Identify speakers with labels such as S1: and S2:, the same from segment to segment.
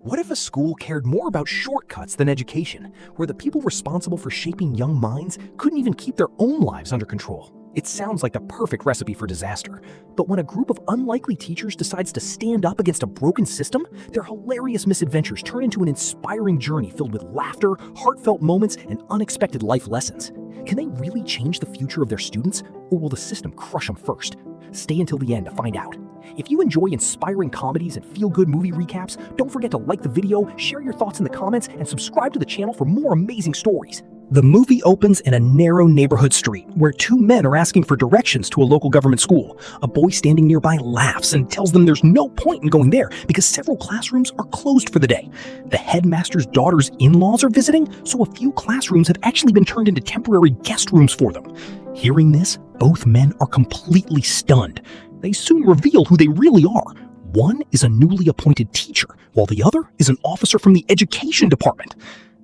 S1: What if a school cared more about shortcuts than education, where the people responsible for shaping young minds couldn't even keep their own lives under control? It sounds like the perfect recipe for disaster. But when a group of unlikely teachers decides to stand up against a broken system, their hilarious misadventures turn into an inspiring journey filled with laughter, heartfelt moments, and unexpected life lessons. Can they really change the future of their students, or will the system crush them first? Stay until the end to find out. If you enjoy inspiring comedies and feel-good movie recaps, don't forget to like the video, share your thoughts in the comments, and subscribe to the channel for more amazing stories. The movie opens in a narrow neighborhood street where two men are asking for directions to a local government school. A boy standing nearby laughs and tells them there's no point in going there because several classrooms are closed for the day. The headmaster's daughter's in-laws are visiting, so a few classrooms have actually been turned into temporary guest rooms for them. Hearing this, both men are completely stunned. They soon reveal who they really are. One is a newly appointed teacher, while the other is an officer from the education department.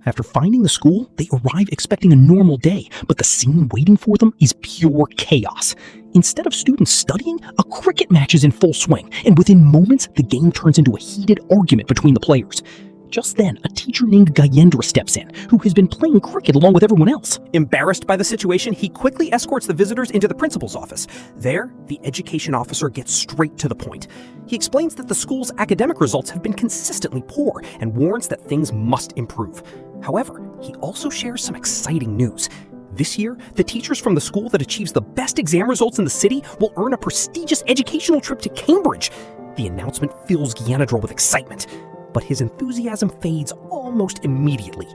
S1: After finding the school, they arrive expecting a normal day, but the scene waiting for them is pure chaos. Instead of students studying, a cricket match is in full swing, and within moments, the game turns into a heated argument between the players. Just then, a teacher named Gayendra steps in, who has been playing cricket along with everyone else. Embarrassed by the situation, he quickly escorts the visitors into the principal's office. There, the education officer gets straight to the point. He explains that the school's academic results have been consistently poor and warns that things must improve. However, he also shares some exciting news. This year, the teachers from the school that achieves the best exam results in the city will earn a prestigious educational trip to Cambridge. The announcement fills Gyanendra with excitement, but his enthusiasm fades almost immediately.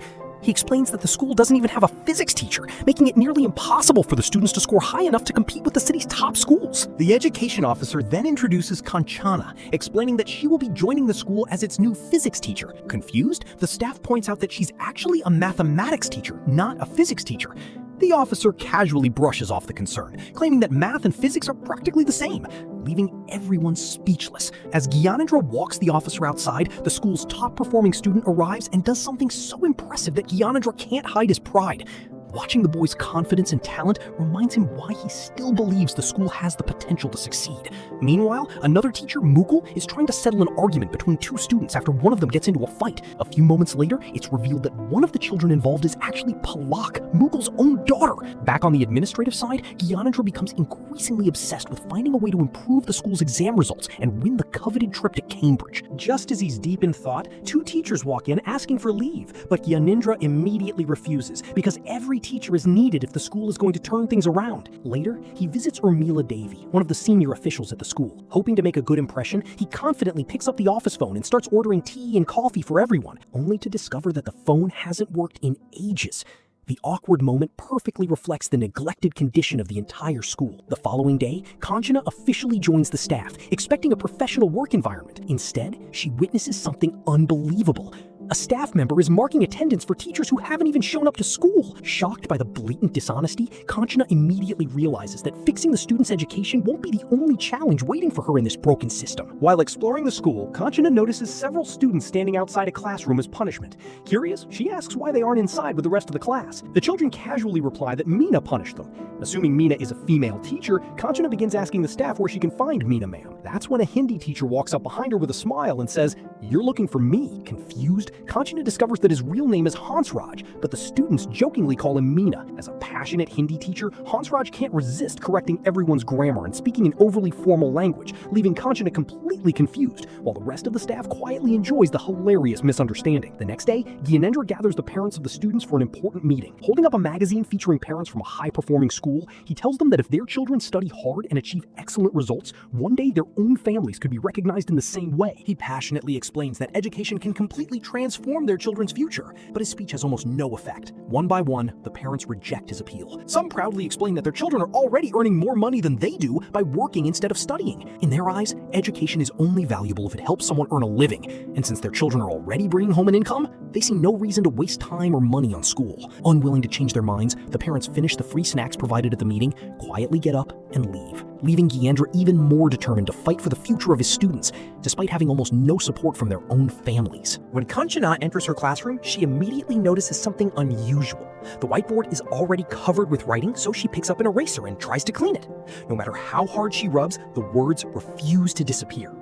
S1: He explains that the school doesn't even have a physics teacher, making it nearly impossible for the students to score high enough to compete with the city's top schools. The education officer then introduces Kanchana, explaining that she will be joining the school as its new physics teacher. Confused, the staff points out that she's actually a mathematics teacher, not a physics teacher. The officer casually brushes off the concern, claiming that math and physics are practically the same, leaving everyone speechless. As Gyanendra walks the officer outside, the school's top-performing student arrives and does something so impressive that Gyanendra can't hide his pride. Watching the boy's confidence and talent reminds him why he still believes the school has the potential to succeed. Meanwhile, another teacher, Mukul, is trying to settle an argument between two students after one of them gets into a fight. A few moments later, it's revealed that one of the children involved is actually Palak, Mukul's own daughter. Back on the administrative side, Gyanendra becomes increasingly obsessed with finding a way to improve the school's exam results and win the coveted trip to Cambridge. Just as he's deep in thought, two teachers walk in asking for leave, but Gyanendra immediately refuses because every teacher is needed if the school is going to turn things around. Later, he visits Urmila Devi, one of the senior officials at the school. Hoping to make a good impression, he confidently picks up the office phone and starts ordering tea and coffee for everyone, only to discover that the phone hasn't worked in ages. The awkward moment perfectly reflects the neglected condition of the entire school. The following day, Kanchana officially joins the staff, expecting a professional work environment. Instead, she witnesses something unbelievable. A staff member is marking attendance for teachers who haven't even shown up to school. Shocked by the blatant dishonesty, Kanchana immediately realizes that fixing the students' education won't be the only challenge waiting for her in this broken system. While exploring the school, Kanchana notices several students standing outside a classroom as punishment. Curious, she asks why they aren't inside with the rest of the class. The children casually reply that Meena punished them. Assuming Meena is a female teacher, Kanchana begins asking the staff where she can find Meena ma'am. That's when a Hindi teacher walks up behind her with a smile and says, "You're looking for me." Confused, Kanchana discovers that his real name is Hansraj, but the students jokingly call him Meena. As a passionate Hindi teacher, Hansraj can't resist correcting everyone's grammar and speaking an overly formal language, leaving Kanchana completely confused, while the rest of the staff quietly enjoys the hilarious misunderstanding. The next day, Gyanendra gathers the parents of the students for an important meeting. Holding up a magazine featuring parents from a high-performing school, he tells them that if their children study hard and achieve excellent results, one day their own families could be recognized in the same way. He passionately explains that education can completely transform their children's future, but his speech has almost no effect. One by one, the parents reject his appeal. Some proudly explain that their children are already earning more money than they do by working instead of studying. In their eyes, education is only valuable if it helps someone earn a living, and since their children are already bringing home an income, they see no reason to waste time or money on school. Unwilling to change their minds, the parents finish the free snacks provided at the meeting, quietly get up, and leave, leaving Gyanendra even more determined to fight for the future of his students, despite having almost no support from their own families. When Kanchana enters her classroom, she immediately notices something unusual. The whiteboard is already covered with writing, so she picks up an eraser and tries to clean it. No matter how hard she rubs, the words refuse to disappear.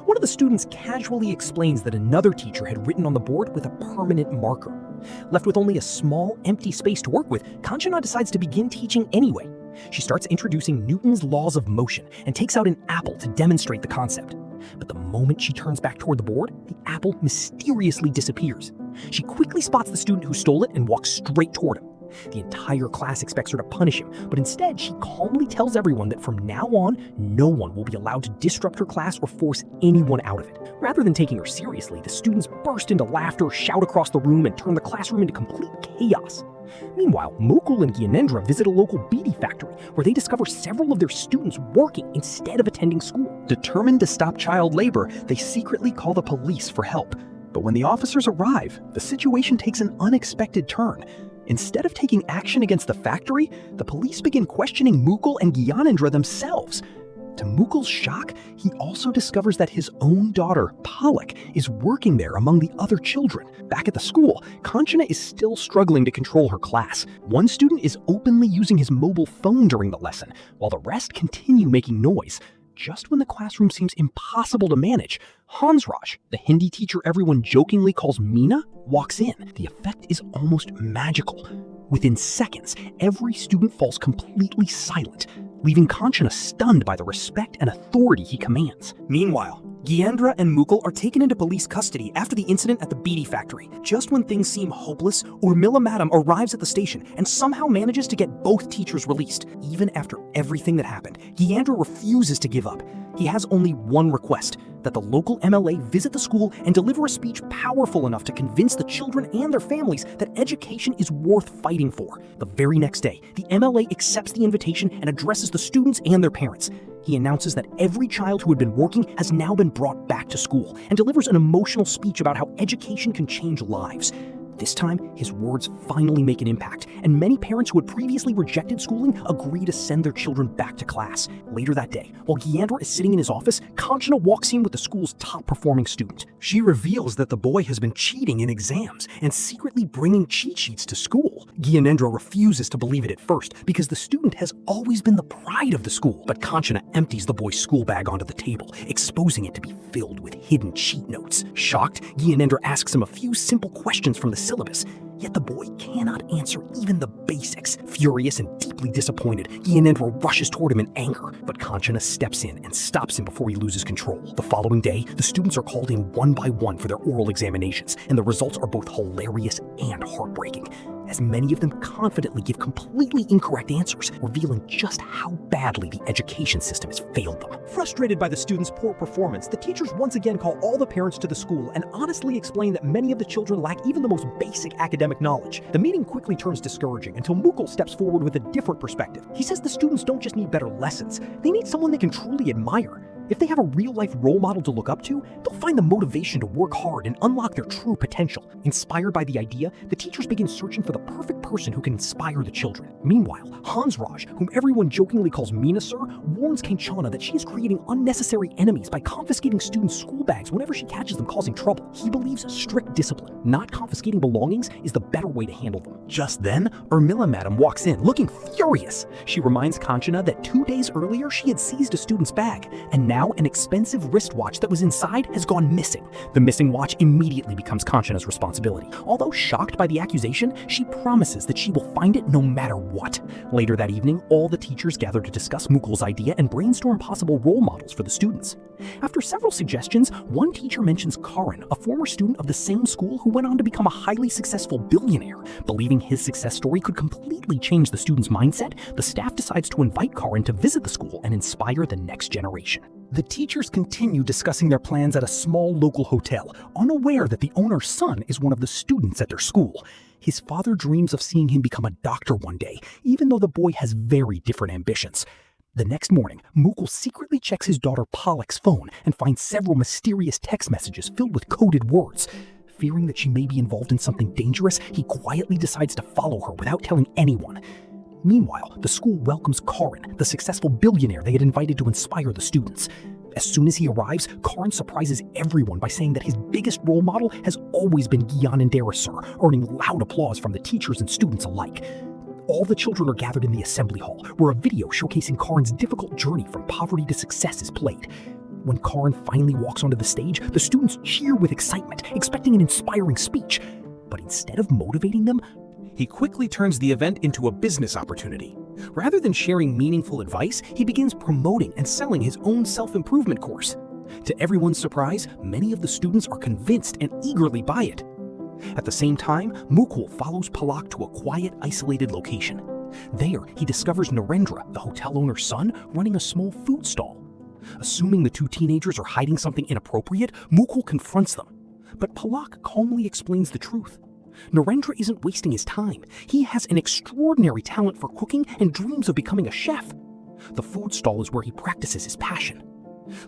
S1: One of the students casually explains that another teacher had written on the board with a permanent marker. Left with only a small, empty space to work with, Kanchana decides to begin teaching anyway. She starts introducing Newton's laws of motion and takes out an apple to demonstrate the concept. But the moment she turns back toward the board, the apple mysteriously disappears. She quickly spots the student who stole it and walks straight toward him. The entire class expects her to punish him, but instead she calmly tells everyone that from now on, no one will be allowed to disrupt her class or force anyone out of it. Rather than taking her seriously, the students burst into laughter, shout across the room, and turn the classroom into complete chaos. Meanwhile, Mukul and Gyanendra visit a local beedi factory where they discover several of their students working instead of attending school.
S2: Determined to stop child labor, they secretly call the police for help. But when the officers arrive, the situation takes an unexpected turn. Instead of taking action against the factory, the police begin questioning Mukul and Gyanendra themselves. To Mukul's shock, he also discovers that his own daughter, Palak, is working there among the other children. Back at the school, Kanchana is still struggling to control her class. One student is openly using his mobile phone during the lesson, while the rest continue making noise. Just when the classroom seems impossible to manage, Hansraj, the Hindi teacher everyone jokingly calls Meena, walks in. The effect is almost magical. Within seconds, every student falls completely silent, leaving Kanchana stunned by the respect and authority he commands.
S1: Meanwhile, Gyandra and Mukul are taken into police custody after the incident at the beedi factory. Just when things seem hopeless, Urmila Madam arrives at the station and somehow manages to get both teachers released. Even after everything that happened, Gyandra refuses to give up. He has only one request, that the local MLA visit the school and deliver a speech powerful enough to convince the children and their families that education is worth fighting for. The very next day, the MLA accepts the invitation and addresses the students and their parents. He announces that every child who had been working has now been brought back to school and delivers an emotional speech about how education can change lives. This time, his words finally make an impact, and many parents who had previously rejected schooling agree to send their children back to class. Later that day, while Gyandra is sitting in his office, Kanchana walks in with the school's top-performing student. She reveals that the boy has been cheating in exams and secretly bringing cheat sheets to school. Gyanendra refuses to believe it at first because the student has always been the pride of the school, but Kanchana empties the boy's school bag onto the table, exposing it to be filled with hidden cheat notes. Shocked, Gyanendra asks him a few simple questions from the syllabus, yet the boy cannot answer even the basics. Furious and deeply disappointed, Gyanendra rushes toward him in anger, but Kanchana steps in and stops him before he loses control. The following day, the students are called in one by one for their oral examinations, and the results are both hilarious and heartbreaking, as many of them confidently give completely incorrect answers, revealing just how badly the education system has failed them. Frustrated by the students' poor performance, the teachers once again call all the parents to the school and honestly explain that many of the children lack even the most basic academic knowledge. The meeting quickly turns discouraging until Mukul steps forward with a different perspective. He says the students don't just need better lessons, they need someone they can truly admire. If they have a real-life role model to look up to, they'll find the motivation to work hard and unlock their true potential. Inspired by the idea, the teachers begin searching for the perfect person who can inspire the children. Meanwhile, Hansraj, whom everyone jokingly calls Meena Sir, warns Kanchana that she is creating unnecessary enemies by confiscating students' school bags whenever she catches them causing trouble. He believes strict discipline, not confiscating belongings, is the better way to handle them. Just then, Urmila Madam walks in, looking furious. She reminds Kanchana that 2 days earlier she had seized a student's bag, and now an expensive wristwatch that was inside has gone missing. The missing watch immediately becomes Kanchana's responsibility. Although shocked by the accusation, she promises that she will find it no matter what. Later that evening, all the teachers gather to discuss Mukul's idea and brainstorm possible role models for the students. After several suggestions, one teacher mentions Karan, a former student of the same school who went on to become a highly successful billionaire. Believing his success story could completely change the students' mindset, the staff decides to invite Karan to visit the school and inspire the next generation. The teachers continue discussing their plans at a small local hotel, unaware that the owner's son is one of the students at their school. His father dreams of seeing him become a doctor one day, even though the boy has very different ambitions. The next morning, Mukul secretly checks his daughter Palak's phone and finds several mysterious text messages filled with coded words. Fearing that she may be involved in something dangerous, he quietly decides to follow her without telling anyone. Meanwhile, the school welcomes Karan, the successful billionaire they had invited to inspire the students. As soon as he arrives, Karan surprises everyone by saying that his biggest role model has always been Gyanendra Sir, earning loud applause from the teachers and students alike. All the children are gathered in the assembly hall, where a video showcasing Karan's difficult journey from poverty to success is played. When Karan finally walks onto the stage, the students cheer with excitement, expecting an inspiring speech. But instead of motivating them, he quickly turns the event into a business opportunity. Rather than sharing meaningful advice, he begins promoting and selling his own self-improvement course. To everyone's surprise, many of the students are convinced and eagerly buy it. At the same time, Mukul follows Palak to a quiet, isolated location. There, he discovers Narendra, the hotel owner's son, running a small food stall. Assuming the two teenagers are hiding something inappropriate, Mukul confronts them. But Palak calmly explains the truth. Narendra isn't wasting his time. He has an extraordinary talent for cooking and dreams of becoming a chef. The food stall is where he practices his passion.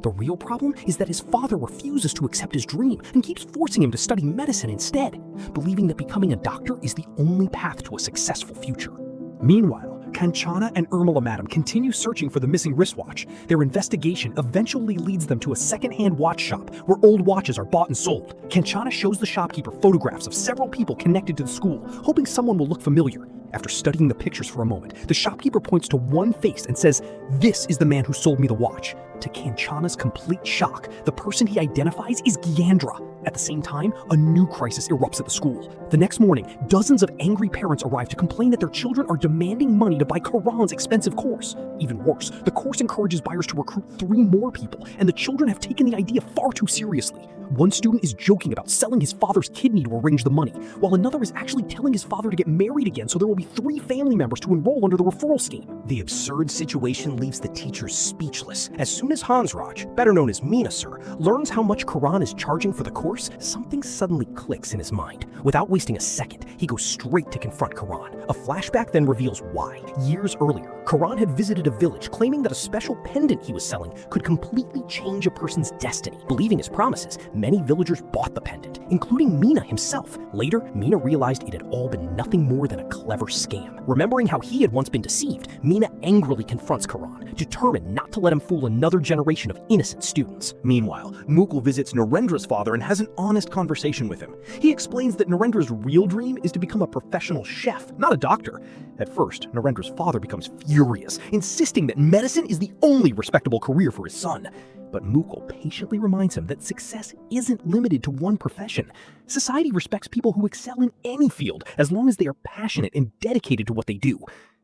S1: The real problem is that his father refuses to accept his dream and keeps forcing him to study medicine instead, believing that becoming a doctor is the only path to a successful future.
S2: Meanwhile, Kanchana and Urmila Madam continue searching for the missing wristwatch. Their investigation eventually leads them to a second-hand watch shop where old watches are bought and sold. Kanchana shows the shopkeeper photographs of several people connected to the school, hoping someone will look familiar. After studying the pictures for a moment, the shopkeeper points to one face and says, "This is the man who sold me the watch." To Kanchana's complete shock, the person he identifies is Gyandra. At the same time, a new crisis erupts at the school. The next morning, dozens of angry parents arrive to complain that their children are demanding money to buy Karan's expensive course. Even worse, the course encourages buyers to recruit 3 more people, and the children have taken the idea far too seriously. One student is joking about selling his father's kidney to arrange the money, while another is actually telling his father to get married again so there will be 3 family members to enroll under the referral scheme.
S1: The absurd situation leaves the teachers speechless. As soon as Hansraj, better known as Meena Sir, learns how much Karan is charging for the course, something suddenly clicks in his mind. Without wasting a second, he goes straight to confront Karan. A flashback then reveals why. Years earlier, Karan had visited a village claiming that a special pendant he was selling could completely change a person's destiny. Believing his promises, many villagers bought the pendant, including Meena himself. Later, Meena realized it had all been nothing more than a clever scam. Remembering how he had once been deceived, Meena angrily confronts Karan, determined not to let him fool another generation of innocent students.
S2: Meanwhile, Mukul visits Narendra's father and has an honest conversation with him. He explains that Narendra's real dream is to become a professional chef, not a doctor. At first, Narendra's father becomes furious, insisting that medicine is the only respectable career for his son. But Mukul patiently reminds him that success isn't limited to one profession. Society respects people who excel in any field as long as they are passionate and dedicated to what they do.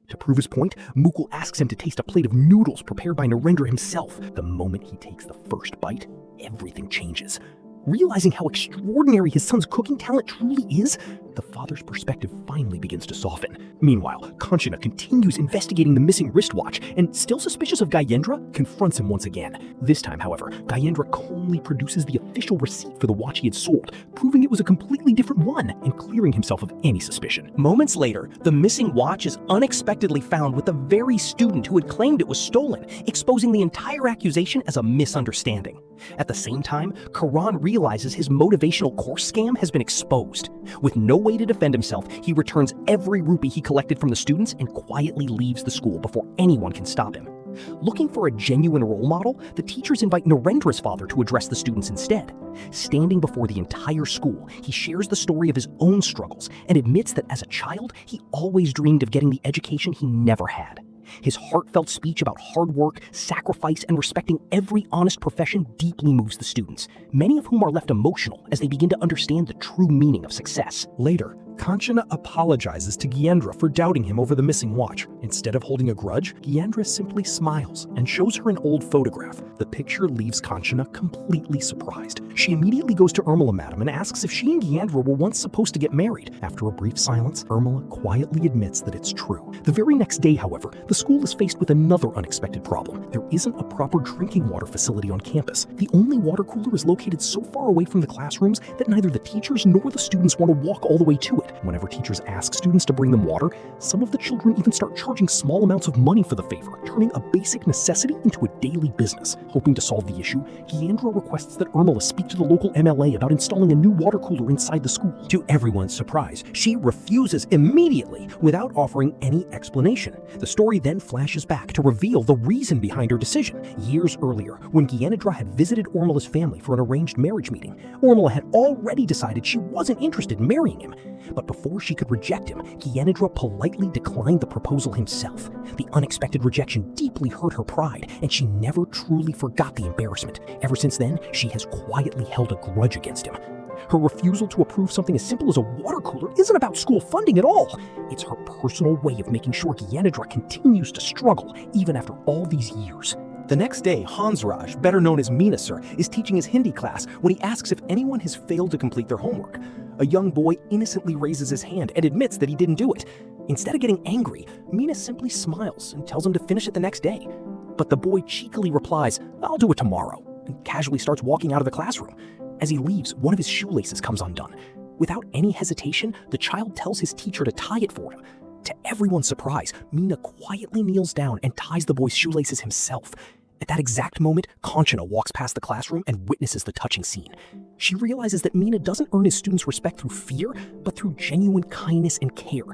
S2: To prove his point, Mukul asks him to taste a plate of noodles prepared by Narendra himself. The moment he takes the first bite, everything changes. Realizing how extraordinary his son's cooking talent truly is, the father's perspective finally begins to soften. Meanwhile, Kanchana continues investigating the missing wristwatch and, still suspicious of Gyendra, confronts him once again. This time, however, Gyendra calmly produces the official receipt for the watch he had sold, proving it was a completely different one and clearing himself of any suspicion.
S1: Moments later, the missing watch is unexpectedly found with the very student who had claimed it was stolen, exposing the entire accusation as a misunderstanding. At the same time, Karan realizes his motivational course scam has been exposed. With no way to defend himself, he returns every rupee he collected from the students and quietly leaves the school before anyone can stop him. Looking for a genuine role model, the teachers invite Narendra's father to address the students instead. Standing before the entire school, he shares the story of his own struggles and admits that as a child, he always dreamed of getting the education he never had. His heartfelt speech about hard work, sacrifice, and respecting every honest profession deeply moves the students, many of whom are left emotional as they begin to understand the true meaning of success.
S2: Later, Kanchana apologizes to Gyendra for doubting him over the missing watch. Instead of holding a grudge, Gyendra simply smiles and shows her an old photograph. The picture leaves Kanchana completely surprised. She immediately goes to Urmila Madam and asks if she and Gyendra were once supposed to get married. After a brief silence, Urmila quietly admits that it's true. The very next day, however, the school is faced with another unexpected problem. There isn't a proper drinking water facility on campus. The only water cooler is located so far away from the classrooms that neither the teachers nor the students want to walk all the way to it. Whenever teachers ask students to bring them water, some of the children even start charging small amounts of money for the favor, turning a basic necessity into a daily business. Hoping to solve the issue, Gyendra requests that Urmila speak to the local MLA about installing a new water cooler inside the school.
S1: To everyone's surprise, she refuses immediately without offering any explanation. The story then flashes back to reveal the reason behind her decision. Years earlier, when Gyendra had visited Urmila's family for an arranged marriage meeting, Urmila had already decided she wasn't interested in marrying him. But before she could reject him, Gyanendra politely declined the proposal himself. The unexpected rejection deeply hurt her pride, and she never truly forgot the embarrassment. Ever since then, she has quietly held a grudge against him. Her refusal to approve something as simple as a water cooler isn't about school funding at all. It's her personal way of making sure Gyanendra continues to struggle even after all these years.
S2: The next day, Hansraj, better known as Meena sir, is teaching his Hindi class when he asks if anyone has failed to complete their homework. A young boy innocently raises his hand and admits that he didn't do it. Instead of getting angry, Meena simply smiles and tells him to finish it the next day. But the boy cheekily replies, "I'll do it tomorrow," and casually starts walking out of the classroom. As he leaves, one of his shoelaces comes undone. Without any hesitation, the child tells his teacher to tie it for him. To everyone's surprise, Meena quietly kneels down and ties the boy's shoelaces himself. At that exact moment, Kanchana walks past the classroom and witnesses the touching scene. She realizes that Meena doesn't earn his students' respect through fear, but through genuine kindness and care.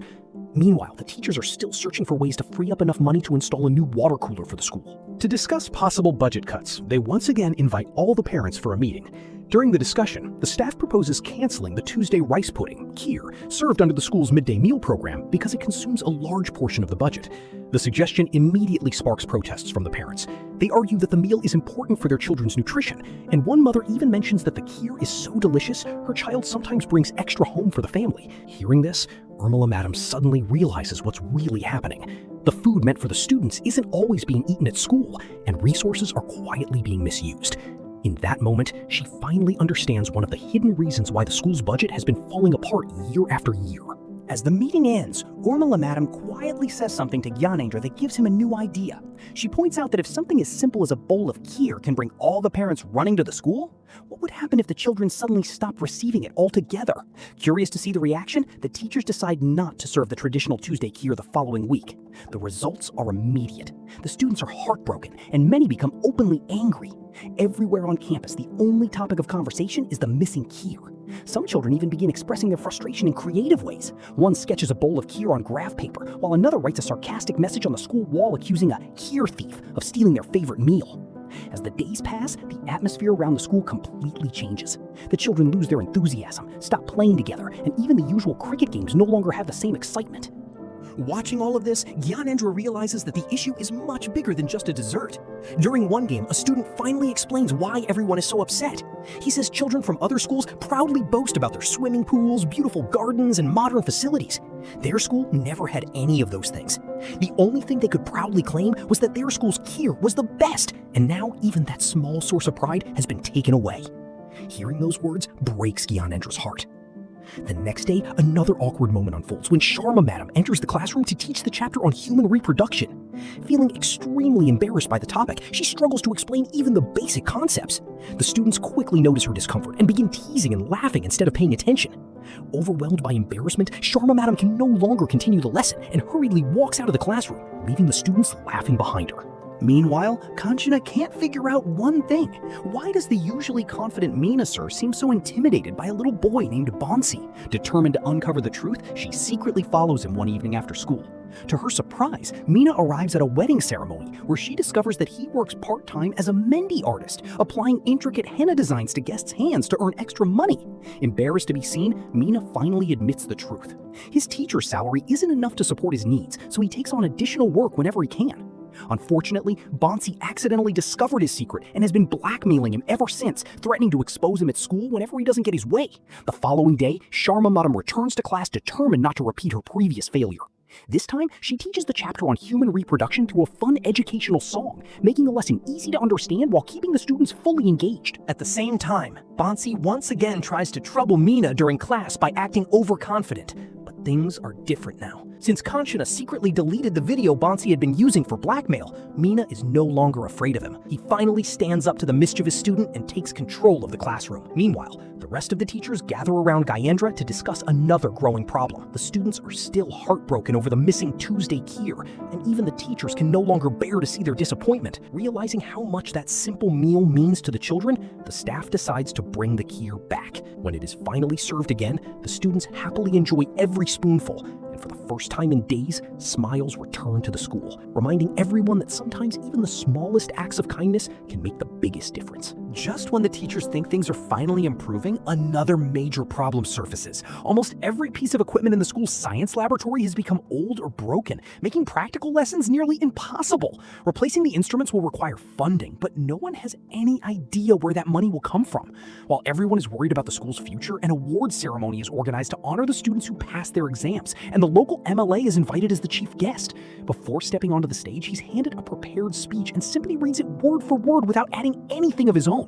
S2: Meanwhile, the teachers are still searching for ways to free up enough money to install a new water cooler for the school. To discuss possible budget cuts, they once again invite all the parents for a meeting. During the discussion, the staff proposes canceling the Tuesday rice pudding, kheer, served under the school's midday meal program because it consumes a large portion of the budget. The suggestion immediately sparks protests from the parents. They argue that the meal is important for their children's nutrition, and one mother even mentions that the kheer is so delicious, her child sometimes brings extra home for the family. Hearing this, Urmila Madam suddenly realizes what's really happening. The food meant for the students isn't always being eaten at school, and resources are quietly being misused. In that moment, she finally understands one of the hidden reasons why the school's budget has been falling apart year after year.
S3: As the meeting ends, Urmila Madam quietly says something to Gyanendra that gives him a new idea. She points out that if something as simple as a bowl of kheer can bring all the parents running to the school, what would happen if the children suddenly stopped receiving it altogether? Curious to see the reaction, the teachers decide not to serve the traditional Tuesday kheer the following week. The results are immediate. The students are heartbroken, and many become openly angry. Everywhere on campus, the only topic of conversation is the missing kheer. Some children even begin expressing their frustration in creative ways. One sketches a bowl of kheer on graph paper, while another writes a sarcastic message on the school wall accusing a kheer thief of stealing their favorite meal. As the days pass, the atmosphere around the school completely changes. The children lose their enthusiasm, stop playing together, and even the usual cricket games no longer have the same excitement.
S1: Watching all of this, Gyanendra realizes that the issue is much bigger than just a dessert. During one game, a student finally explains why everyone is so upset. He says children from other schools proudly boast about their swimming pools, beautiful gardens, and modern facilities. Their school never had any of those things. The only thing they could proudly claim was that their school's kheer was the best, and now even that small source of pride has been taken away. Hearing those words breaks Gyanendra's heart. The next day, another awkward moment unfolds when Sharma Madam enters the classroom to teach the chapter on human reproduction. Feeling extremely embarrassed by the topic, she struggles to explain even the basic concepts. The students quickly notice her discomfort and begin teasing and laughing instead of paying attention. Overwhelmed by embarrassment, Sharma Madam can no longer continue the lesson and hurriedly walks out of the classroom, leaving the students laughing behind her.
S3: Meanwhile, Kanchana can't figure out one thing. Why does the usually confident Meena sir seem so intimidated by a little boy named Bansi? Determined to uncover the truth, she secretly follows him one evening after school. To her surprise, Meena arrives at a wedding ceremony where she discovers that he works part-time as a Mehndi artist, applying intricate henna designs to guests' hands to earn extra money. Embarrassed to be seen, Meena finally admits the truth. His teacher's salary isn't enough to support his needs, so he takes on additional work whenever he can. Unfortunately, Bansi accidentally discovered his secret and has been blackmailing him ever since, threatening to expose him at school whenever he doesn't get his way. The following day, Sharma Madam returns to class determined not to repeat her previous failure. This time, she teaches the chapter on human reproduction through a fun educational song, making the lesson easy to understand while keeping the students fully engaged.
S1: At the same time, Bansi once again tries to trouble Meena during class by acting overconfident. But things are different now. Since Kanchana secretly deleted the video Bansi had been using for blackmail, Meena is no longer afraid of him. He finally stands up to the mischievous student and takes control of the classroom. Meanwhile, the rest of the teachers gather around Gyanendra to discuss another growing problem. The students are still heartbroken over the missing Tuesday kheer, and even the teachers can no longer bear to see their disappointment. Realizing how much that simple meal means to the children, the staff decides to bring the kheer back. When it is finally served again, the students happily enjoy every spoonful, and for the first time in days, smiles return to the school, reminding everyone that sometimes even the smallest acts of kindness can make the biggest difference. Just when the teachers think things are finally improving, another major problem surfaces. Almost every piece of equipment in the school's science laboratory has become old or broken, making practical lessons nearly impossible. Replacing the instruments will require funding, but no one has any idea where that money will come from. While everyone is worried about the school's future, an award ceremony is organized to honor the students who passed their exams, and the local MLA is invited as the chief guest. Before stepping onto the stage, he's handed a prepared speech and simply reads it word for word without adding anything of his own.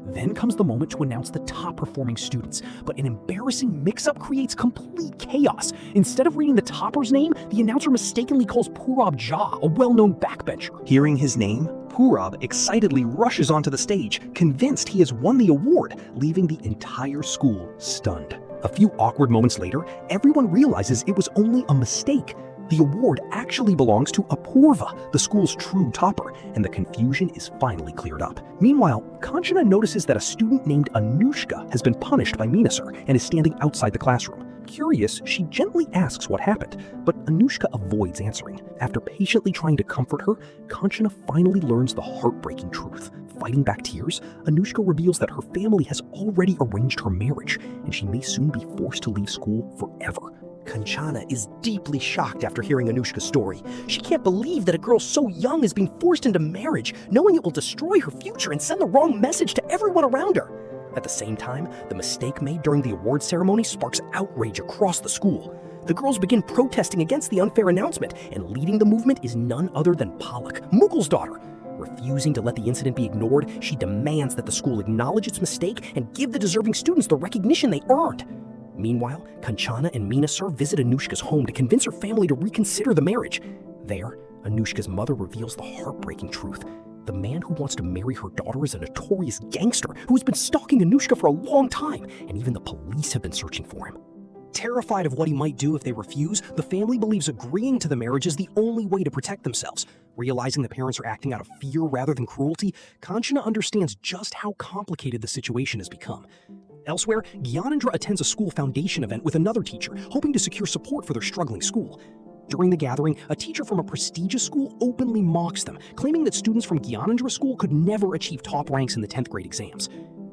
S1: Then comes the moment to announce the top-performing students, but an embarrassing mix-up creates complete chaos. Instead of reading the topper's name, the announcer mistakenly calls Purab Jha, a well-known backbencher.
S2: Hearing his name, Purab excitedly rushes onto the stage, convinced he has won the award, leaving the entire school stunned. A few awkward moments later, everyone realizes it was only a mistake. The award actually belongs to Apurva, the school's true topper, and the confusion is finally cleared up. Meanwhile, Kanchana notices that a student named Anushka has been punished by Meena sir and is standing outside the classroom. Curious, she gently asks what happened, but Anushka avoids answering. After patiently trying to comfort her, Kanchana finally learns the heartbreaking truth. Fighting back tears, Anushka reveals that her family has already arranged her marriage, and she may soon be forced to leave school forever.
S3: Kanchana is deeply shocked after hearing Anushka's story. She can't believe that a girl so young is being forced into marriage, knowing it will destroy her future and send the wrong message to everyone around her. At the same time, the mistake made during the award ceremony sparks outrage across the school. The girls begin protesting against the unfair announcement, and leading the movement is none other than Palak, Mukul's daughter. Refusing to let the incident be ignored, she demands that the school acknowledge its mistake and give the deserving students the recognition they earned. Meanwhile, Kanchana and Meena sir visit Anushka's home to convince her family to reconsider the marriage. There, Anushka's mother reveals the heartbreaking truth. The man who wants to marry her daughter is a notorious gangster who has been stalking Anushka for a long time, and even the police have been searching for him. Terrified of what he might do if they refuse, the family believes agreeing to the marriage is the only way to protect themselves. Realizing the parents are acting out of fear rather than cruelty, Kanchana understands just how complicated the situation has become. Elsewhere, Gyanendra attends a school foundation event with another teacher, hoping to secure support for their struggling school. During the gathering, a teacher from a prestigious school openly mocks them, claiming that students from Gyanendra school could never achieve top ranks in the 10th grade exams.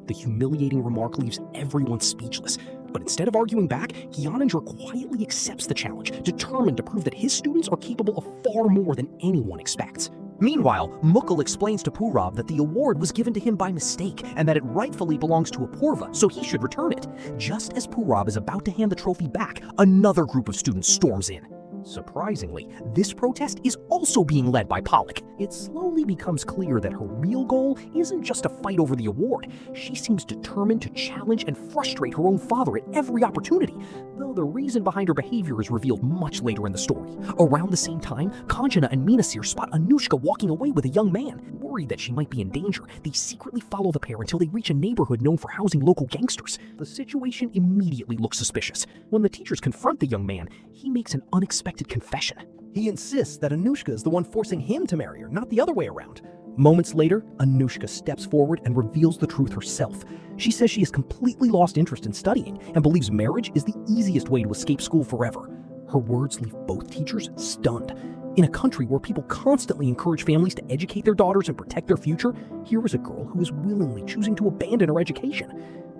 S3: The humiliating remark leaves everyone speechless, but instead of arguing back, Gyanendra quietly accepts the challenge, determined to prove that his students are capable of far more than anyone expects.
S1: Meanwhile, Mukul explains to Purab that the award was given to him by mistake and that it rightfully belongs to Apurva, so he should return it. Just as Purab is about to hand the trophy back, another group of students storms in. Surprisingly, this protest is also being led by Palak. It slowly becomes clear that her real goal isn't just to fight over the award. She seems determined to challenge and frustrate her own father at every opportunity, though the reason behind her behavior is revealed much later in the story. Around the same time, Kanchana and Meena sir spot Anushka walking away with a young man. Worried that she might be in danger, they secretly follow the pair until they reach a neighborhood known for housing local gangsters. The situation immediately looks suspicious. When the teachers confront the young man, he makes an unexpected confession. He insists that Anushka is the one forcing him to marry her, not the other way around. Moments later, Anushka steps forward and reveals the truth herself. She says she has completely lost interest in studying and believes marriage is the easiest way to escape school forever. Her words leave both teachers stunned. In a country where people constantly encourage families to educate their daughters and protect their future, here is a girl who is willingly choosing to abandon her education.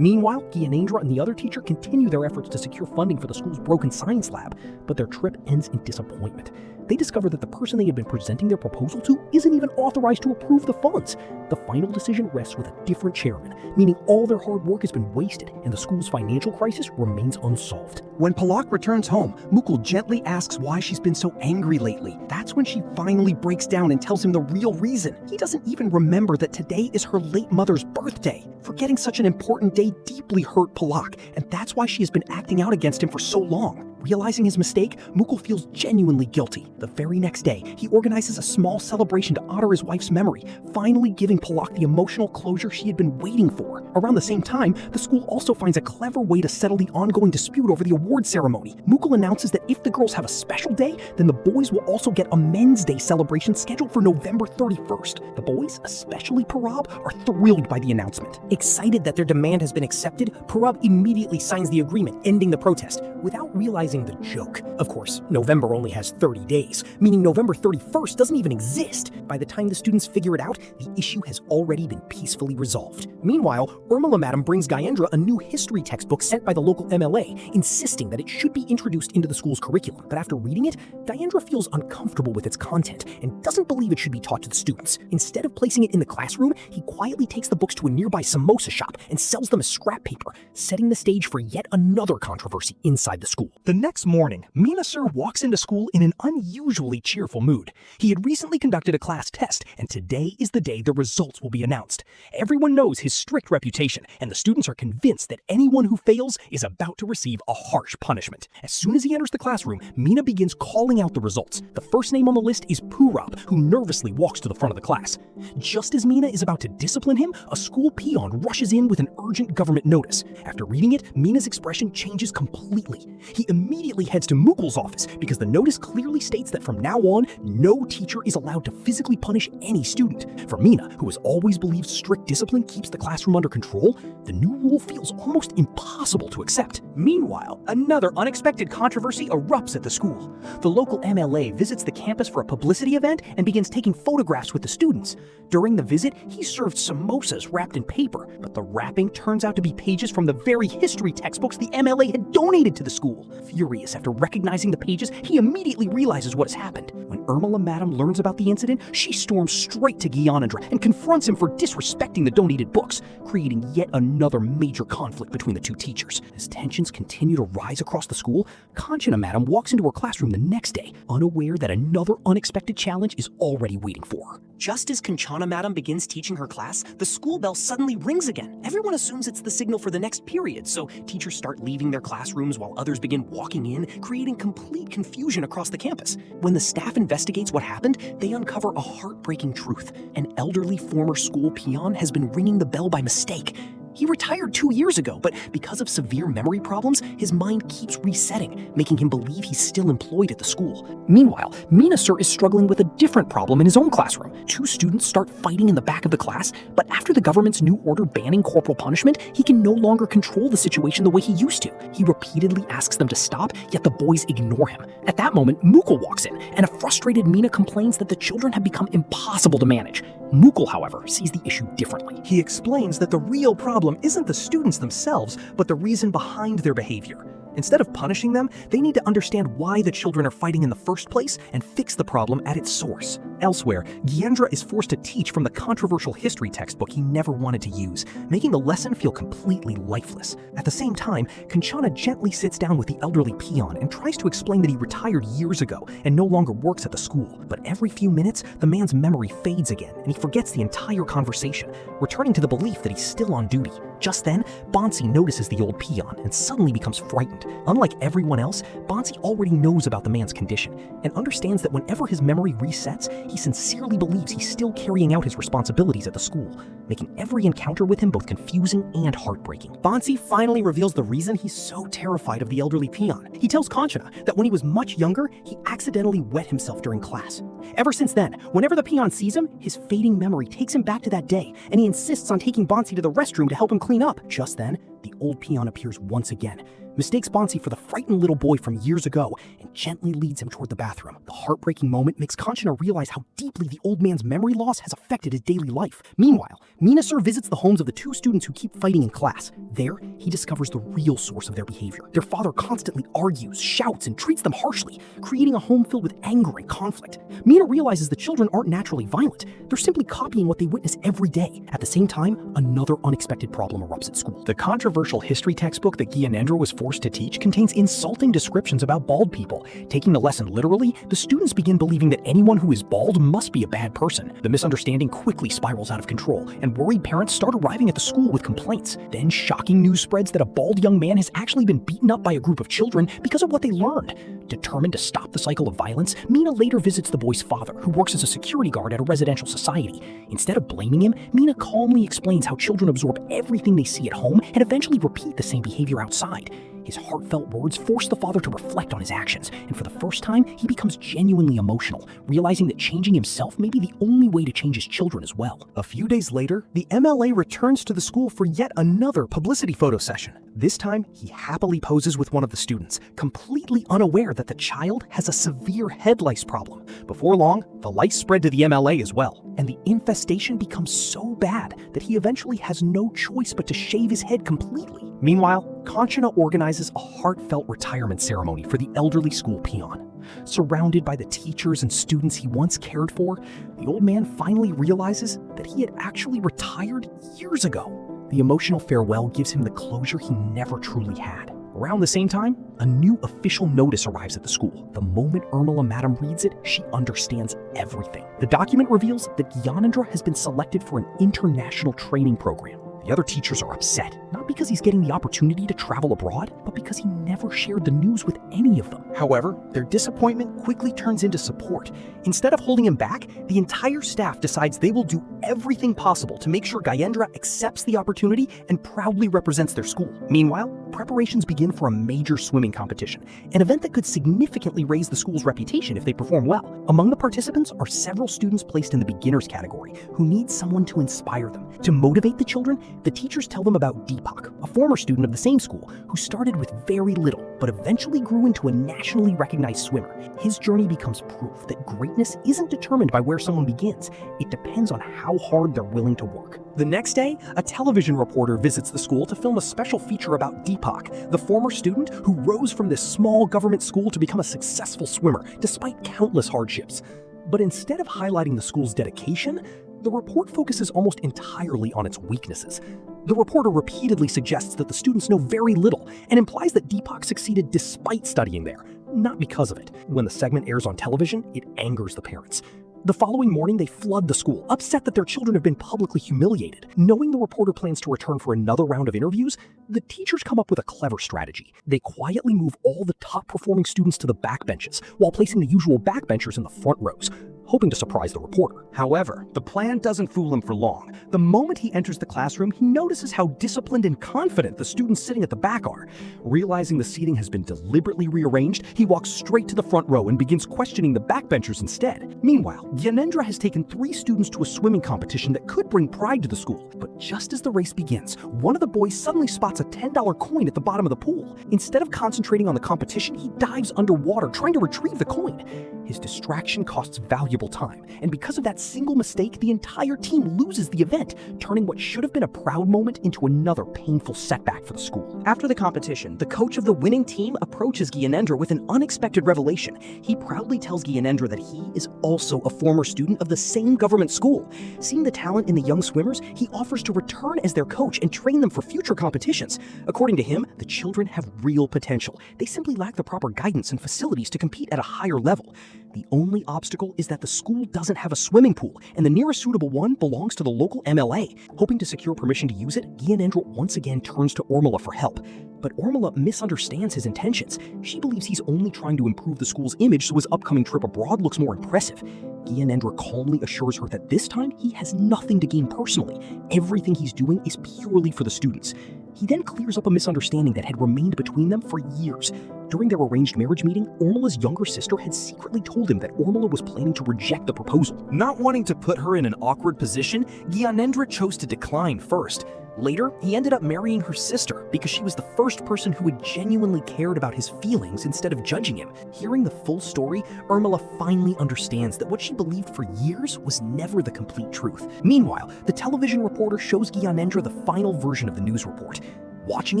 S1: Meanwhile, Gyanendra and the other teacher continue their efforts to secure funding for the school's broken science lab, but their trip ends in disappointment. They discover that the person they had been presenting their proposal to isn't even authorized to approve the funds. The final decision rests with a different chairman, meaning all their hard work has been wasted and the school's financial crisis remains unsolved.
S2: When Palak returns home, Mukul gently asks why she's been so angry lately. That's when she finally breaks down and tells him the real reason. He doesn't even remember that today is her late mother's birthday. Forgetting such an important day deeply hurt Palak, and that's why she has been acting out against him for so long. Realizing his mistake, Mukul feels genuinely guilty. The very next day, he organizes a small celebration to honor his wife's memory, finally giving Palak the emotional closure she had been waiting for. Around the same time, the school also finds a clever way to settle the ongoing dispute over the award ceremony. Mukul announces that if the girls have a special day, then the boys will also get a Men's Day celebration scheduled for November 31st. The boys, especially Purab, are thrilled by the announcement.
S3: Excited that their demand has been accepted, Purab immediately signs the agreement, ending the protest. Without realizing expecting the joke. Of course, November only has 30 days, meaning November 31st doesn't even exist. By the time the students figure it out, the issue has already been peacefully resolved. Meanwhile, Urmila Madam brings Gayendra a new history textbook sent by the local MLA, insisting that it should be introduced into the school's curriculum. But after reading it, Gayendra feels uncomfortable with its content and doesn't believe it should be taught to the students. Instead of placing it in the classroom, he quietly takes the books to a nearby samosa shop and sells them as scrap paper, setting the stage for yet another controversy inside the school.
S2: The next morning, Meena Sir walks into school in an unusually cheerful mood. He had recently conducted a class test, and today is the day the results will be announced. Everyone knows his strict reputation, and the students are convinced that anyone who fails is about to receive a harsh punishment. As soon as he enters the classroom, Meena begins calling out the results. The first name on the list is Purab, who nervously walks to the front of the class. Just as Meena is about to discipline him, a school peon rushes in with an urgent government notice. After reading it, Meena's expression changes completely. He immediately heads to Mukul's office because the notice clearly states that from now on, no teacher is allowed to physically punish any student. For Meena, who has always believed strict discipline keeps the classroom under control, the new rule feels almost impossible to accept.
S3: Meanwhile, another unexpected controversy erupts at the school. The local MLA visits the campus for a publicity event and begins taking photographs with the students. During the visit, he served samosas wrapped in paper, but the wrapping turns out to be pages from the very history textbooks the MLA had donated to the school. Furious after recognizing the pages, he immediately realizes what has happened. When Urmila Madam learns about the incident, she storms straight to Gyanendra and confronts him for disrespecting the donated books, creating yet another major conflict between the two teachers. As tensions continue to rise across the school, Kanchana Madam walks into her classroom the next day, unaware that another unexpected challenge is already waiting for her. Just as Kanchana Madam begins teaching her class, the school bell suddenly rings again. Everyone assumes it's the signal for the next period, so teachers start leaving their classrooms while others begin walking in, creating complete confusion across the campus. When the staff investigates what happened, they uncover a heartbreaking truth. An elderly former school peon has been ringing the bell by mistake. He retired 2 years ago, but because of severe memory problems, his mind keeps resetting, making him believe he's still employed at the school. Meanwhile, Meena Sir is struggling with a different problem in his own classroom. Two students start fighting in the back of the class, but after the government's new order banning corporal punishment, he can no longer control the situation the way he used to. He repeatedly asks them to stop, yet the boys ignore him. At that moment, Mukul walks in, and a frustrated Meena complains that the children have become impossible to manage. Mukul, however, sees the issue differently.
S2: He explains that the real problem isn't the students themselves, but the reason behind their behavior. Instead of punishing them, they need to understand why the children are fighting in the first place and fix the problem at its source. Elsewhere, Gyendra is forced to teach from the controversial history textbook he never wanted to use, making the lesson feel completely lifeless. At the same time, Kanchana gently sits down with the elderly peon and tries to explain that he retired years ago and no longer works at the school. But every few minutes, the man's memory fades again and he forgets the entire conversation, returning to the belief that he's still on duty. Just then, Bansi notices the old peon and suddenly becomes frightened. Unlike everyone else, Bansi already knows about the man's condition and understands that whenever his memory resets, he sincerely believes he's still carrying out his responsibilities at the school, making every encounter with him both confusing and heartbreaking. Bansi finally reveals the reason he's so terrified of the elderly peon. He tells Kanchana that when he was much younger, he accidentally wet himself during class. Ever since then, whenever the peon sees him, his fading memory takes him back to that day, and he insists on taking Bansi to the restroom to help him clean up. Just then, the old peon appears once again, mistakes Bansi for the frightened little boy from years ago, and gently leads him toward the bathroom. The heartbreaking moment makes Kanchana realize how deeply the old man's memory loss has affected his daily life. Meanwhile, Meena Sir visits the homes of the two students who keep fighting in class. There, he discovers the real source of their behavior. Their father constantly argues, shouts, and treats them harshly, creating a home filled with anger and conflict. Meena realizes the children aren't naturally violent. They're simply copying what they witness every day. At the same time, another unexpected problem erupts at school. The controversial history textbook that Gyanendra was forced to teach contains insulting descriptions about bald people. Taking the lesson literally, the students begin believing that anyone who is bald must be a bad person. The misunderstanding quickly spirals out of control, and worried parents start arriving at the school with complaints. Then shocking news spreads that a bald young man has actually been beaten up by a group of children because of what they learned. Determined to stop the cycle of violence, Meena later visits the boy's father, who works as a security guard at a residential society. Instead of blaming him, Meena calmly explains how children absorb everything they see at home and eventually repeat the same behavior outside.
S3: His heartfelt words force the father to reflect on his actions, and for the first time, he becomes genuinely emotional, realizing that changing himself may be the only way to change his children as well.
S2: A few days later, the MLA returns to the school for yet another publicity photo session. This time, he happily poses with one of the students, completely unaware that the child has a severe head lice problem. Before long, the lice spread to the MLA as well, and the infestation becomes so bad that he eventually has no choice but to shave his head completely. Meanwhile, Kanchana organizes a heartfelt retirement ceremony for the elderly school peon. Surrounded by the teachers and students he once cared for, the old man finally realizes that he had actually retired years ago. The emotional farewell gives him the closure he never truly had. Around the same time, a new official notice arrives at the school. The moment Urmila Madam reads it, she understands everything. The document reveals that Gyanendra has been selected for an international training program. The other teachers are upset, not because he's getting the opportunity to travel abroad, but because he never shared the news with any of them. However, their disappointment quickly turns into support. Instead of holding him back, the entire staff decides they will do everything possible to make sure Gyendra accepts the opportunity and proudly represents their school. Meanwhile, preparations begin for a major swimming competition, an event that could significantly raise the school's reputation if they perform well. Among the participants are several students placed in the beginners category who need someone to inspire them. To motivate the children, the teachers tell them about Deepak, a former student of the same school who started with very little but eventually grew into a nationally recognized swimmer. His journey becomes proof that greatness isn't determined by where someone begins. It depends on how hard they're willing to work. The next day, a television reporter visits the school to film a special feature about Deepak, the former student who rose from this small government school to become a successful swimmer despite countless hardships. But instead of highlighting the school's dedication, the report focuses almost entirely on its weaknesses. The reporter repeatedly suggests that the students know very little and implies that Deepak succeeded despite studying there, not because of it. When the segment airs on television, it angers the parents. The following morning, they flood the school, upset that their children have been publicly humiliated. Knowing the reporter plans to return for another round of interviews, the teachers come up with a clever strategy. They quietly move all the top-performing students to the backbenches, while placing the usual backbenchers in the front rows, hoping to surprise the reporter. However, the plan doesn't fool him for long. The moment he enters the classroom, he notices how disciplined and confident the students sitting at the back are. Realizing the seating has been deliberately rearranged, he walks straight to the front row and begins questioning the backbenchers instead. Meanwhile, Gyanendra has taken 3 students to a swimming competition that could bring pride to the school. But just as the race begins, one of the boys suddenly spots a $10 coin at the bottom of the pool. Instead of concentrating on the competition, he dives underwater trying to retrieve the coin. His distraction costs valuable time, and because of that single mistake, the entire team loses the event, turning what should have been a proud moment into another painful setback for the school. After the competition, the coach of the winning team approaches Gyanendra with an unexpected revelation. He proudly tells Gyanendra that he is also a former student of the same government school. Seeing the talent in the young swimmers, he offers to return as their coach and train them for future competitions. According to him, the children have real potential. They simply lack the proper guidance and facilities to compete at a higher level. The only obstacle is that the school doesn't have a swimming pool, and the nearest suitable one belongs to the local MLA. Hoping to secure permission to use it, Gyanendra once again turns to Urmila for help. But Urmila misunderstands his intentions. She believes he's only trying to improve the school's image so his upcoming trip abroad looks more impressive. Gyanendra calmly assures her that this time he has nothing to gain personally. Everything he's doing is purely for the students. He then clears up a misunderstanding that had remained between them for years. During their arranged marriage meeting, Urmila's younger sister had secretly told him that Urmila was planning to reject the proposal. Not wanting to put her in an awkward position, Gyanendra chose to decline first. Later, he ended up marrying her sister because she was the first person who had genuinely cared about his feelings instead of judging him. Hearing the full story, Urmila finally understands that what she believed for years was never the complete truth. Meanwhile, the television reporter shows Gyanendra the final version of the news report. Watching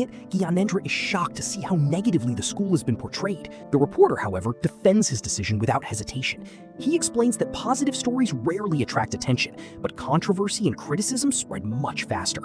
S2: it, Gyanendra is shocked to see how negatively the school has been portrayed. The reporter, however, defends his decision without hesitation. He explains that positive stories rarely attract attention, but controversy and criticism spread much faster.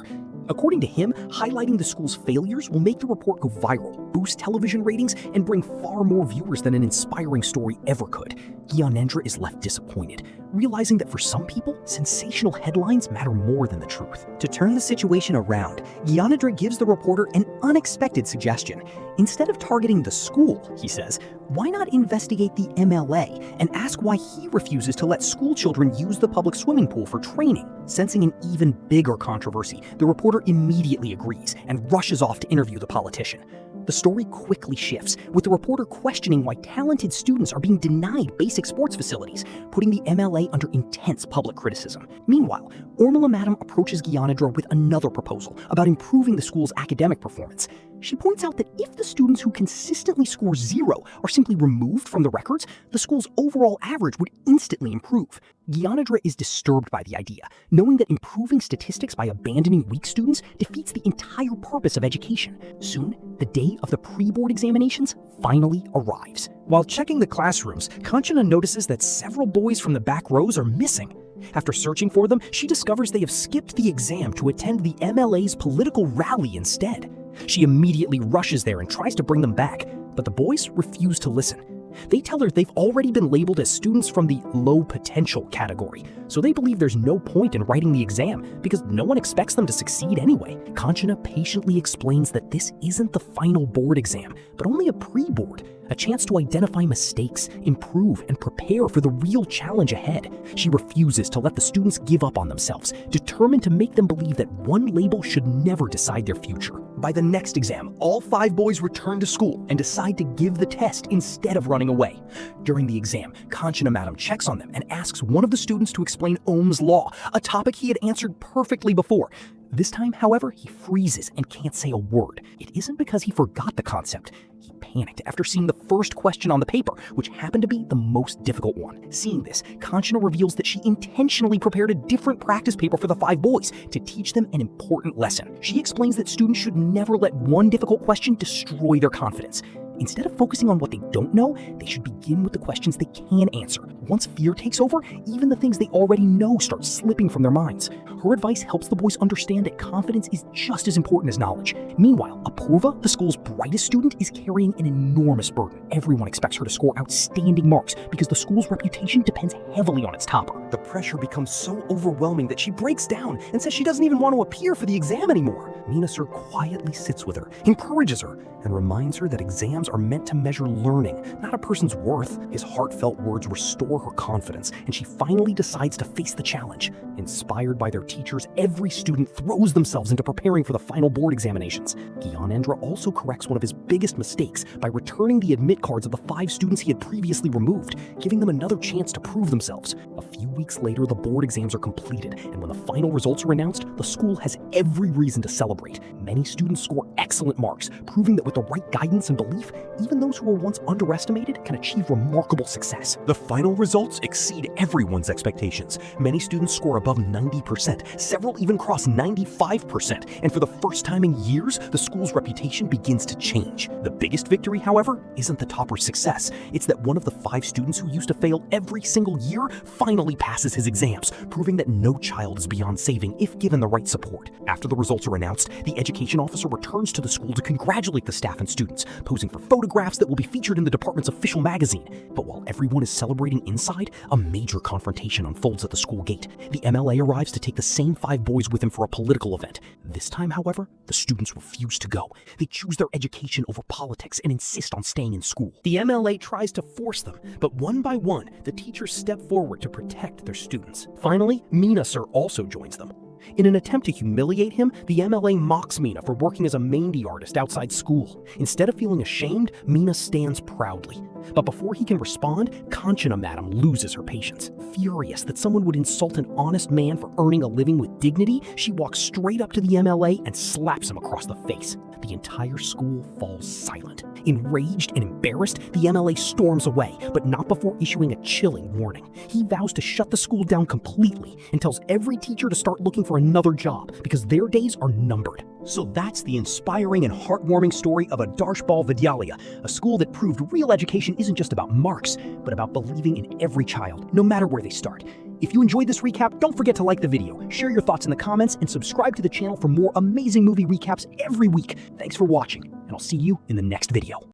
S2: According to him, highlighting the school's failures will make the report go viral, boost television ratings, and bring far more viewers than an inspiring story ever could. Gyanendra is left disappointed, realizing that for some people, sensational headlines matter more than the truth. To turn the situation around, Gyanendra gives the reporter an unexpected suggestion. Instead of targeting the school, he says, why not investigate the MLA and ask why he refuses to let school children use the public swimming pool for training? Sensing an even bigger controversy, the reporter immediately agrees and rushes off to interview the politician.
S3: The story quickly shifts, with the reporter questioning why talented students are being denied basic sports facilities, putting the MLA under intense public criticism. Meanwhile, Ormila Madam approaches Gyanendra with another proposal about improving the school's academic performance. She points out that if the students who consistently score 0 are simply removed from the records, the school's overall average would instantly improve. Gyanendra is disturbed by the idea, knowing that improving statistics by abandoning weak students defeats the entire purpose of education. Soon, the day of the pre-board examinations finally arrives.
S2: While checking the classrooms, Kanchana notices that several boys from the back rows are missing. After searching for them, she discovers they have skipped the exam to attend the MLA's political rally instead. She immediately rushes there and tries to bring them back, but the boys refuse to listen. They tell her they've already been labeled as students from the low potential category, so they believe there's no point in writing the exam because no one expects them to succeed anyway. Kanchana patiently explains that this isn't the final board exam, but only a pre-board, a chance to identify mistakes, improve, and prepare for the real challenge ahead. She refuses to let the students give up on themselves, determined to make them believe that one label should never decide their future. By the next exam, all 5 boys return to school and decide to give the test instead of running away. During the exam, Kanchana Madam checks on them and asks one of the students to explain Ohm's law, a topic he had answered perfectly before. This time, however, he freezes and can't say a word. It isn't because he forgot the concept. He panicked after seeing the first question on the paper, which happened to be the most difficult one. Seeing this, Kanchana reveals that she intentionally prepared a different practice paper for the 5 boys to teach them an important lesson. She explains that students should never let one difficult question destroy their confidence. Instead of focusing on what they don't know, they should begin with the questions they can answer. Once fear takes over, even the things they already know start slipping from their minds. Her advice helps the boys understand that confidence is just as important as knowledge. Meanwhile, Apurva, the school's brightest student, is carrying an enormous burden. Everyone expects her to score outstanding marks because the school's reputation depends heavily on its topper. The pressure becomes so overwhelming that she breaks down and says she doesn't even want to appear for the exam anymore. Meena Sir quietly sits with her, encourages her, and reminds her that exams are meant to measure learning, not a person's worth. His heartfelt words restore her confidence, and she finally decides to face the challenge. Inspired by their teachers, every student throws themselves into preparing for the final board examinations. Gyanendra also corrects one of his biggest mistakes by returning the admit cards of the 5 students he had previously removed, giving them another chance to prove themselves. A few weeks later, the board exams are completed, and when the final results are announced, the school has every reason to celebrate. Many students score excellent marks, proving that with the right guidance and belief, even those who were once underestimated can achieve remarkable success. The final results exceed everyone's expectations. Many students score above 90%, several even cross 95%, and for the first time in years, the school's reputation begins to change. The biggest victory, however, isn't the topper's success. It's that one of the 5 students who used to fail every single year finally passes his exams, proving that no child is beyond saving if given the right support. After the results are announced, the education officer returns to the school to congratulate the staff and students, posing for photographs that will be featured in the department's official magazine. But while everyone is celebrating inside, a major confrontation unfolds at the school gate. The MLA arrives to take the same 5 boys with him for a political event. This time, however, the students refuse to go. They choose their education over politics and insist on staying in school. The MLA tries to force them, but one by one, the teachers step forward to protect their students. Finally, Meena Sir also joins them. In an attempt to humiliate him, the MLA mocks Meena for working as a Mehndi artist outside school. Instead of feeling ashamed, Meena stands proudly. But before he can respond, Kanchana Madam loses her patience. Furious that someone would insult an honest man for earning a living with dignity, she walks straight up to the MLA and slaps him across the face. The entire school falls silent. Enraged and embarrassed, the MLA storms away, but not before issuing a chilling warning. He vows to shut the school down completely and tells every teacher to start looking for another job because their days are numbered. So that's the inspiring and heartwarming story of Adarsh Bal Vidyalaya, a school that proved real education isn't just about marks, but about believing in every child, no matter where they start. If you enjoyed this recap, don't forget to like the video, share your thoughts in the comments, and subscribe to the channel for more amazing movie recaps every week. Thanks for watching, and I'll see you in the next video.